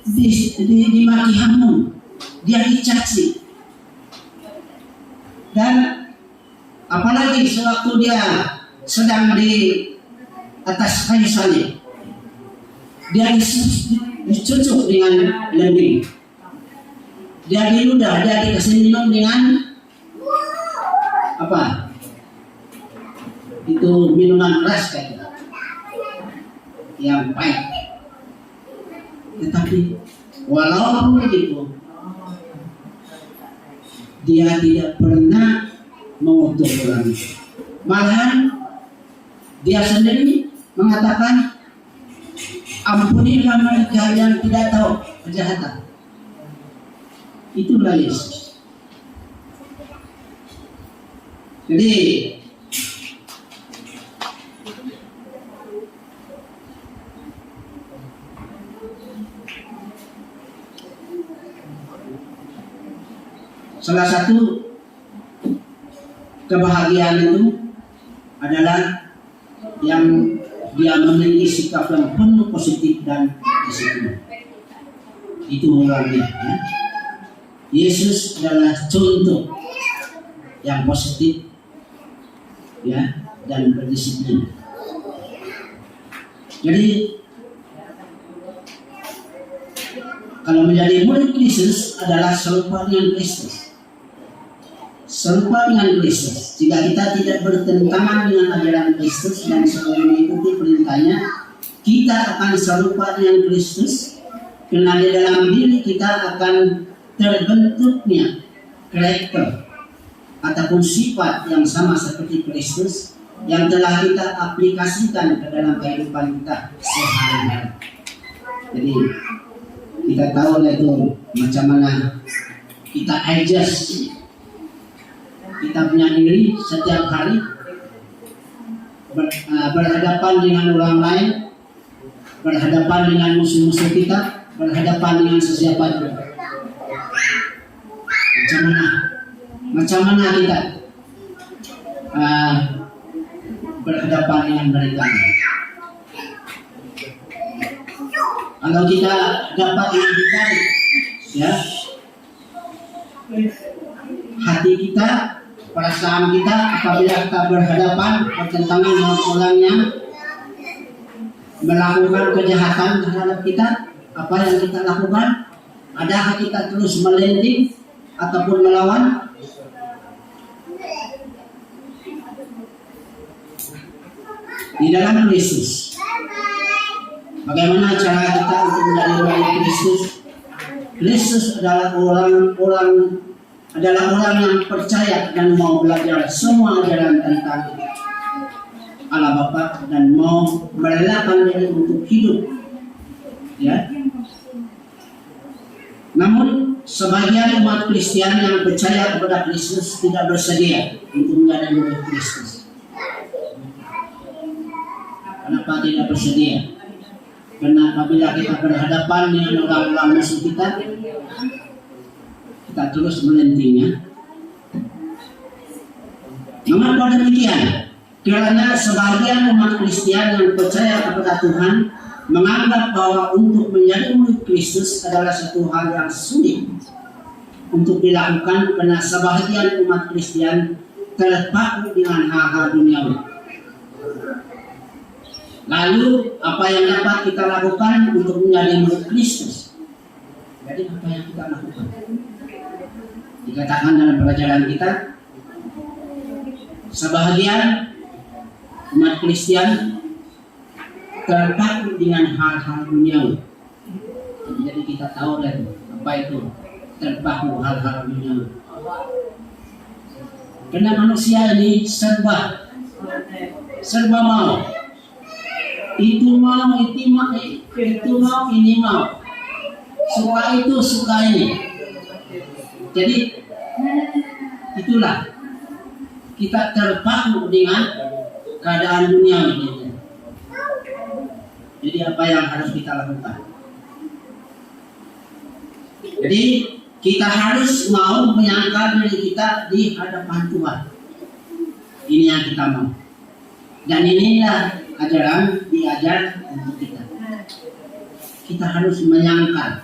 dimaki Hamun, dia dicaci, dan apa apalagi sewaktu dia sedang di atas kayu salib, dia dicucuk dengan lembing, dia diludah, dia dikasih minum dengan apa? Itu minuman keras kayak gitu, yang pahit. Tetapi walaupun begitu, dia tidak pernah mengutuk orang itu. Malahan dia sendiri mengatakan, ampunilah mereka yang tidak tahu kejahatan. Itulah Yesus. Jadi salah satu kebahagiaan itu adalah yang dia memiliki sikap yang penuh positif dan disiplin. Itu orangnya. Ya. Yesus adalah contoh yang positif, ya, dan berdisiplin. Jadi kalau menjadi murid Kristus adalah serupa dengan Kristus. Serupa dengan Kristus. Jika kita tidak bertentangan dengan ajaran Kristus dan selalu mengikuti perintahnya, kita akan serupa dengan Kristus, karena di dalam diri kita akan terbentuknya karakter ataupun sifat yang sama seperti Kristus yang telah kita aplikasikan ke dalam kehidupan kita sehari-hari. Jadi kita tahu itu macam mana kita adjust kita punya diri setiap hari berhadapan dengan orang lain, berhadapan dengan musuh-musuh kita, berhadapan dengan sesiapa juga. Macam mana kita berhadapan dengan mereka. Kalau kita dapat menghindari, ya, hati kita, perasaan kita apabila kita berhadapan bertentangan dengan orang yang melakukan kejahatan terhadap kita, apa yang kita lakukan? Adakah kita terus melinding ataupun melawan? Di dalam Kristus, bagaimana cara kita untuk menjadi murid Kristus? Kristus adalah orang yang percaya dan mau belajar semua ajaran tentang Allah Bapa dan mau merelakan diri untuk hidup, ya. Namun sebagian umat Kristen yang percaya kepada Kristus tidak bersedia untuk menjadi murid Kristus. Kenapa tidak bersedia? Karena apabila kita berhadapan dengan orang-orang musuh kita terus melentingnya. Mengapa demikian? Karena sebagian umat Kristen yang percaya kepada Tuhan menganggap bahwa untuk menjadi murid Kristus adalah satu hal yang sulit untuk dilakukan, karena sebagian umat Kristen terpaku dengan hal-hal duniawi. Lalu apa yang dapat kita lakukan untuk menjadi murid Kristus? Jadi apa yang kita lakukan? Dikatakan dalam pelajaran kita, sebahagian umat Kristen terpaku dengan hal-hal duniawi. Jadi kita tahu dan apa itu terpaku hal-hal duniawi. Karena manusia ini serba mau. Itu mau, itu mau, ini mau. Suka itu, suka ini. Jadi itulah kita terpaku dengan keadaan dunia ini. Jadi apa yang harus kita lakukan? Jadi kita harus mau menyangkal diri kita di hadapan Tuhan. Ini yang kita mau. Dan inilah ajaran diajar untuk kita. Kita harus menyangkal.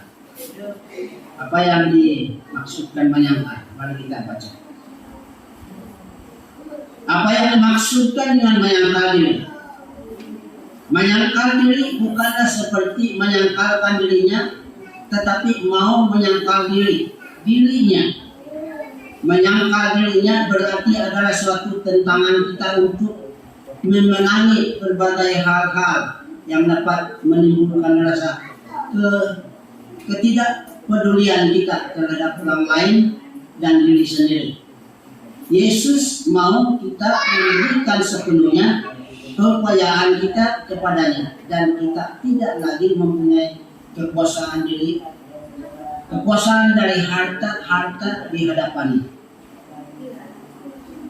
Apa yang dimaksudkan menyangkal? Mari kita baca. Apa yang dimaksudkan dengan menyangkal diri? Menyangkal diri bukanlah seperti menyangkalkan dirinya, tetapi mau menyangkal dirinya. Menyangkal dirinya berarti adalah suatu tentangan kita untuk memenangi berbagai hal-hal yang dapat menimbulkan rasa ketidakpedulian kita terhadap orang lain dan diri sendiri. Yesus mau kita memberikan sepenuhnya kepercayaan kita kepadanya, dan kita tidak lagi mempunyai kekuasaan diri, kekuasaan dari harta di hadapannya.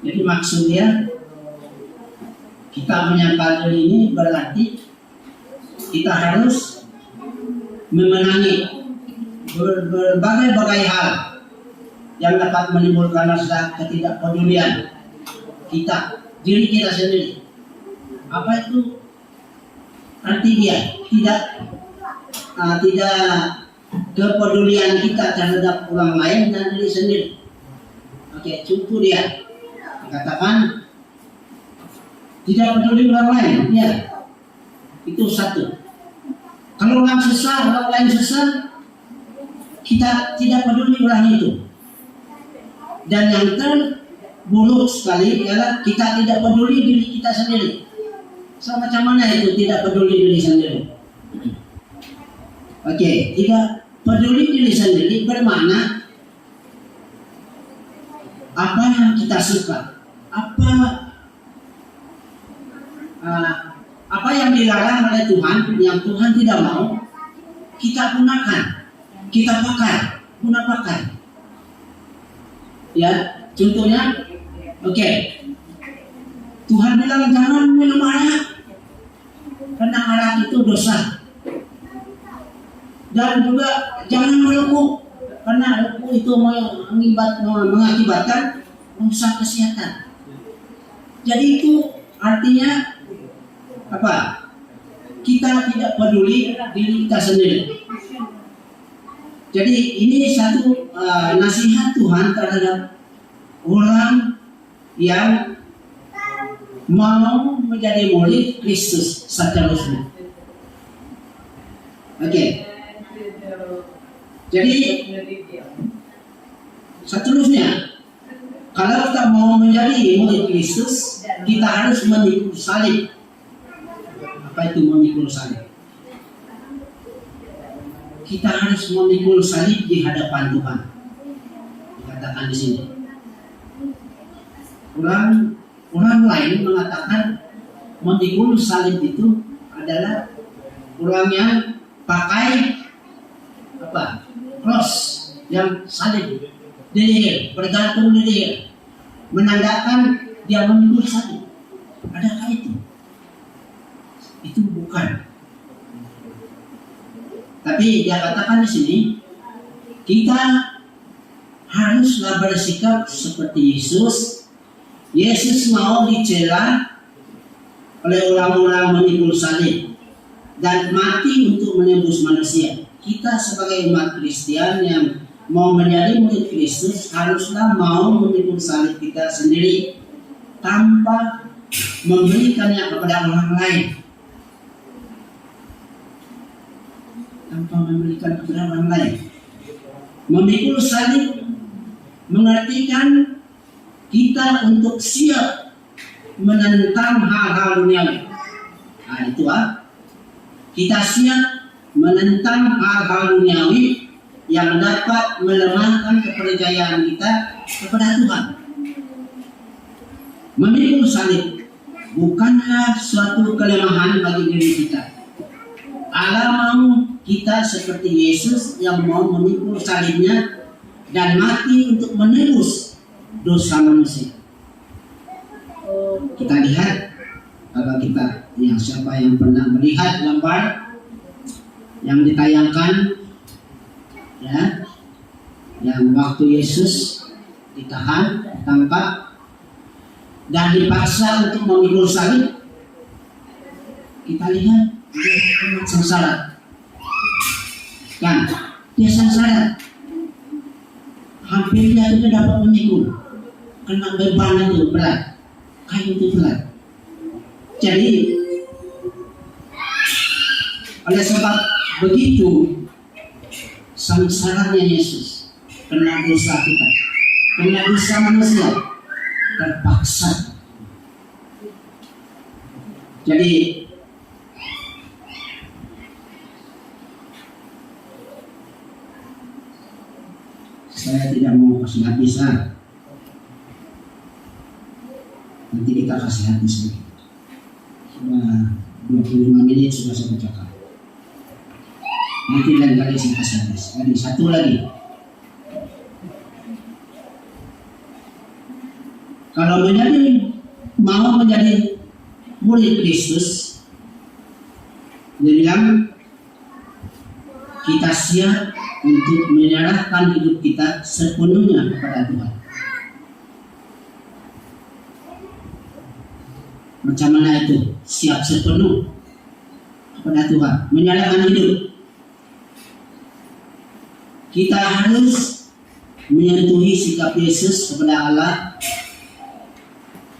Jadi maksudnya kita menyangkal diri ini berarti kita harus memenangi berbagai hal yang dapat menimbulkan rasa ketidakpedulian kita, diri kita sendiri. Apa itu arti dia? Tidak kepedulian kita terhadap orang lain dan diri sendiri. Oke, contoh dia katakan tidak peduli orang lain, ya itu satu. Kalau orang lain susah, kita tidak peduli orang itu. Dan yang terburuk sekali ialah kita tidak peduli diri kita sendiri. Macam mana itu tidak peduli diri sendiri? Oke, tidak peduli diri sendiri bermakna apa yang kita suka, apa yang dilarang oleh Tuhan, yang Tuhan tidak mau, kita gunakan, kita pakai. Ya, contohnya, oke, Tuhan bilang jangan minum arak, karena arak itu dosa. Dan juga jangan merokok, karena rokok itu mengakibatkan merusak kesehatan. Jadi itu artinya apa? Kita tidak peduli diri kita sendiri. Jadi ini satu nasihat Tuhan terhadap orang yang mau menjadi murid Kristus seterusnya. Oke. Jadi seterusnya, kalau kita mau menjadi murid Kristus, kita harus memikul salib. Apa itu memikul salib? Kita harus memikul salib di hadapan Tuhan. Dikatakan di sini. Orang lain mengatakan memikul salib itu adalah orang yang pakai apa? Cross yang salib di leher, bergantung di leher, menandakan dia memikul salib. Adakah itu? Itu bukan. Tapi dia katakan di sini, kita haruslah bersikap seperti Yesus. Yesus mau dicela oleh orang-orang memikul salib dan mati untuk menembus manusia. Kita sebagai umat Kristen yang mau menjadi murid Kristus haruslah mau memikul salib kita sendiri tanpa memberikannya kepada orang lain. Memikul salib mengartikan kita untuk siap menentang hal-hal duniawi. Nah itu kita siap menentang hal-hal duniawi yang dapat melemahkan kepercayaan kita kepada Tuhan. Memikul salib bukanlah suatu kelemahan bagi diri kita. Allah mau kita seperti Yesus yang mau memikul salibnya dan mati untuk menebus dosa manusia. Kita lihat, kalau kita siapa yang pernah melihat gambar yang ditayangkan, ya, yang waktu Yesus ditahan, ditangkap dan dipaksa untuk memikul salib, kita lihat dia sangat sengsara. Kan, dia sengsara. Hampir dia dapat memikul, karena beban itu berat. kayu Tuhan. Jadi oleh sebab begitu samsarannya Yesus kena dosa kita, kena dosa manusia, terpaksa. Jadi saya tidak mau kasih habis, nanti kita kasih habis lagi. Sudah 25 menit sudah saya bacakan. Nanti lain kali saya kasih habis. Jadi satu lagi. Kalau mau menjadi murid Kristus, dia bilang kita siap untuk menyerahkan hidup kita sepenuhnya kepada Tuhan. Macam mana itu? Siap sepenuh kepada Tuhan, menyerahkan hidup. Kita harus menyentuhi sikap Yesus kepada Allah,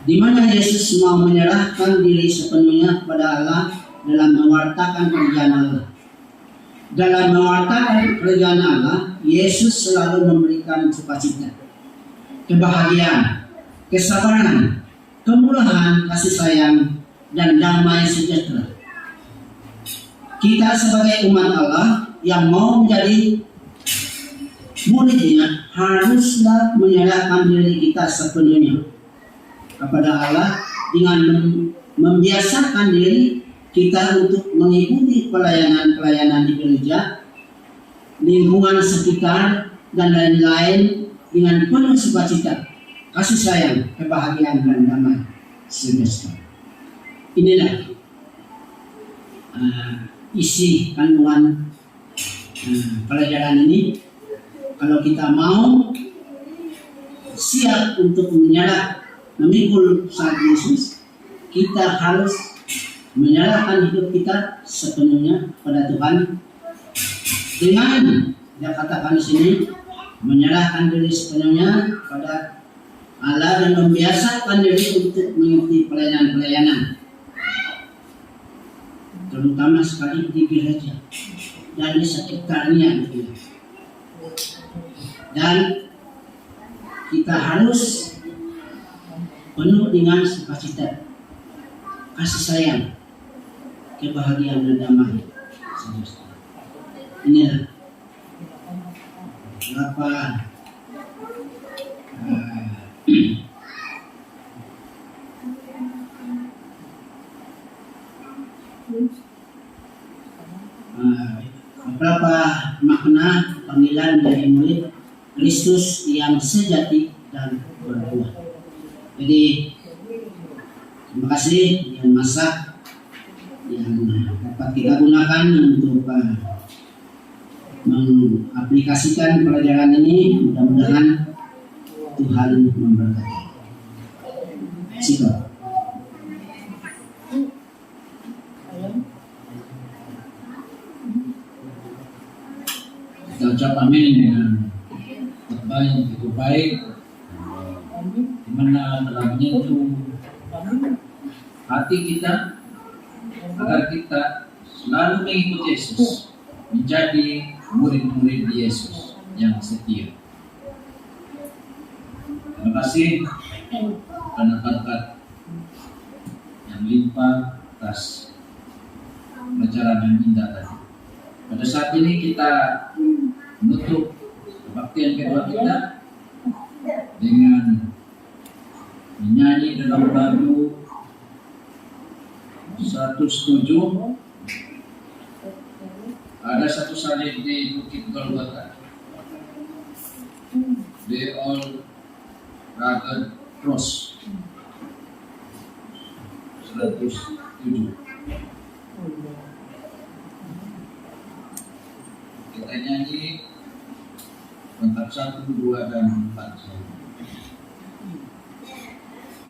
di mana Yesus mau menyerahkan diri sepenuhnya kepada Allah dalam mewartakan kerjaan Allah. Dalam mewartakan kerjaan Allah, Yesus selalu memberikan sukacita, kebahagiaan, kesabaran, kemurahan, kasih sayang, dan damai sejahtera. Kita sebagai umat Allah yang mau menjadi muridnya haruslah menyerahkan diri kita sepenuhnya kepada Allah dengan membiasakan diri kita untuk mengikuti pelayanan-pelayanan di gereja, lingkungan sekitar, dan lain-lain dengan penuh sukacita, kasih sayang, kebahagiaan, dan damai sejahtera. Inilah isi kandungan pelajaran ini. Kalau kita mau siap untuk memikul salib Yesus, kita harus menyerahkan hidup kita sepenuhnya pada Tuhan dengan yang katakan di sini, menyerahkan diri sepenuhnya pada Allah dan membiasakan diri untuk mengikuti pelayanan-pelayanan, terutama sekali di gereja dan di sekitarnya. Dan kita harus penuh dengan sukacita, kasih sayang, kebahagiaan, dan damai. Inilah berapa beberapa makna panggilan dari murid Kristus yang sejati dan berbuah. Jadi terima kasih yang masa yang dapat kita gunakan untuk mengaplikasikan pelajaran ini. Mudah-mudahan Tuhan memberkati. Siapa? Kita ucap amin dengan khotbah yang cukup baik, di mana telah menyentuh hati kita agar kita selalu mengikuti Yesus, menjadi murid-murid Yesus yang setia. Terima kasih karena berkat yang limpah atas pelajaran yang indah tadi. Pada saat ini kita menutup kebaktian kedua kita dengan menyanyi dalam lagu 107. Ada satu salib di Bukit Golgota. They all rugged cross. 107. Kita nyanyi kontak 1, 2, dan 4.